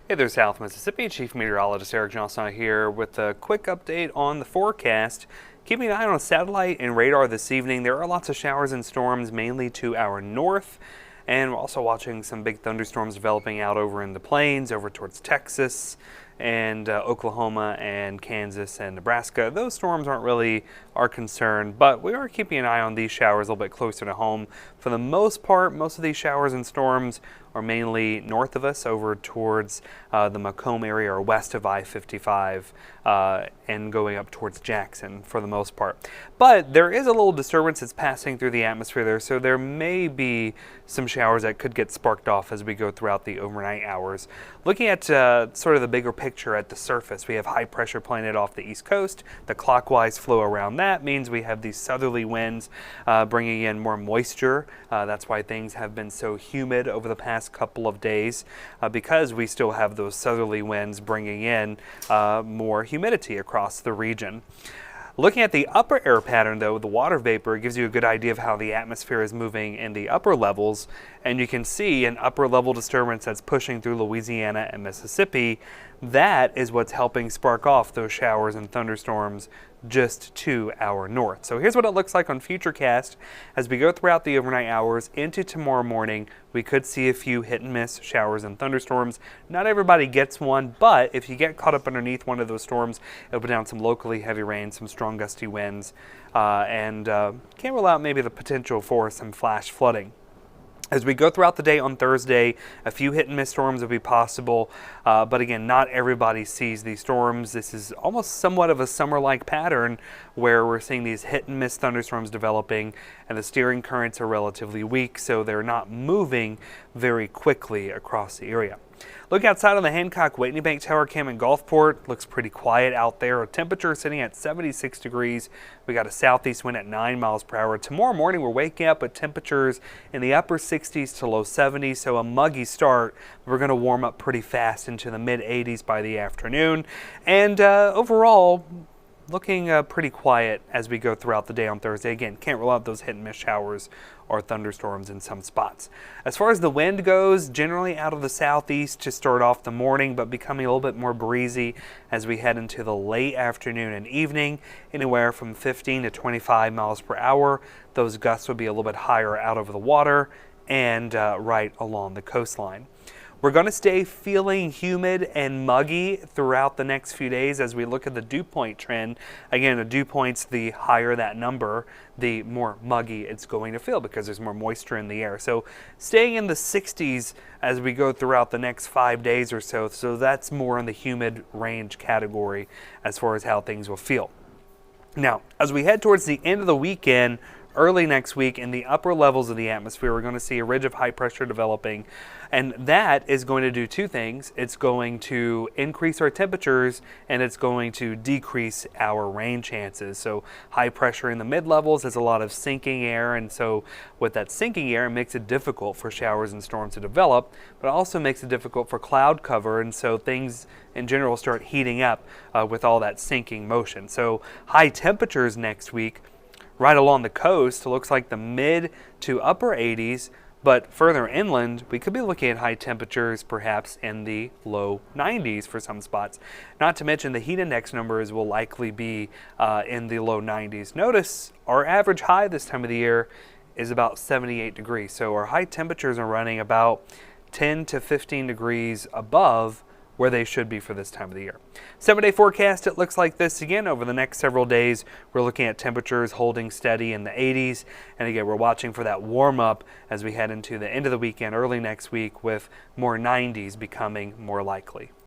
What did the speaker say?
Hey there, South Mississippi. Chief Meteorologist Eric Jeansonne here with a quick update on the forecast. Keeping an eye on satellite and radar this evening. There are lots of showers and storms, mainly to our north. And we're also watching some big thunderstorms developing out over in the plains, over towards Texas and Oklahoma and Kansas and Nebraska. Those storms aren't really our concern, but we are keeping an eye on these showers a little bit closer to home. For the most part, most of these showers and storms are mainly north of us, over towards the Macomb area or west of I-55 and going up towards Jackson for the most part. But there is a little disturbance that's passing through the atmosphere there, so there may be some showers that could get sparked off as we go throughout the overnight hours. Looking at sort of the bigger picture at the surface, we have high pressure planet off the east coast. The clockwise flow around that means we have these southerly winds bringing in more moisture. That's why things have been so humid over the past couple of days, because we still have those southerly winds bringing in more humidity across the region. Looking at the upper air pattern, though, the water vapor gives you a good idea of how the atmosphere is moving in the upper levels, and you can see an upper level disturbance that's pushing through Louisiana and Mississippi. That is what's helping spark off those showers and thunderstorms just to our north. So here's what it looks like on Futurecast. As we go throughout the overnight hours into tomorrow morning, we could see a few hit and miss showers and thunderstorms. Not everybody gets one, but if you get caught up underneath one of those storms, it'll put down some locally heavy rain, some strong gusty winds, and can't rule out maybe the potential for some flash flooding. As we go throughout the day on Thursday, a few hit and miss storms will be possible, but again, not everybody sees these storms. This is almost somewhat of a summer-like pattern where we're seeing these hit and miss thunderstorms developing, and the steering currents are relatively weak, so they're not moving very quickly across the area. Look outside on the Hancock Whitney Bank Tower Cam in Gulfport. Looks pretty quiet out there. Our temperature is sitting at 76 degrees. We got a southeast wind at 9 miles per hour. Tomorrow morning, we're waking up with temperatures in the upper 60s to low 70s, so a muggy start. We're going to warm up pretty fast into the mid 80s by the afternoon. And overall, looking pretty quiet as we go throughout the day on Thursday. Again, can't rule out those hit and miss showers or thunderstorms in some spots. As far as the wind goes, generally out of the southeast to start off the morning, but becoming a little bit more breezy as we head into the late afternoon and evening, anywhere from 15 to 25 miles per hour. Those gusts will be a little bit higher out over the water and right along the coastline. We're going to stay feeling humid and muggy throughout the next few days as we look at the dew point trend. Again, the dew points, the higher that number, the more muggy it's going to feel because there's more moisture in the air. So staying in the 60s as we go throughout the next 5 days or so. So that's more in the humid range category as far as how things will feel. Now, as we head towards the end of the weekend, early next week, in the upper levels of the atmosphere, we're going to see a ridge of high pressure developing, and that is going to do two things. It's going to increase our temperatures, and it's going to decrease our rain chances. So high pressure in the mid-levels is a lot of sinking air, and so with that sinking air, it makes it difficult for showers and storms to develop, but it also makes it difficult for cloud cover, and so things in general start heating up with all that sinking motion. So high temperatures next week right along the coast looks like the mid to upper 80s, but further inland we could be looking at high temperatures perhaps in the low 90s for some spots. Not to mention the heat index numbers will likely be in the low 90s. Notice our average high this time of the year is about 78 degrees, so our high temperatures are running about 10 to 15 degrees above where they should be for this time of the year. 7-day forecast, it looks like this again over the next several days. We're looking at temperatures holding steady in the 80s. And again, we're watching for that warm up as we head into the end of the weekend, early next week, with more 90s becoming more likely.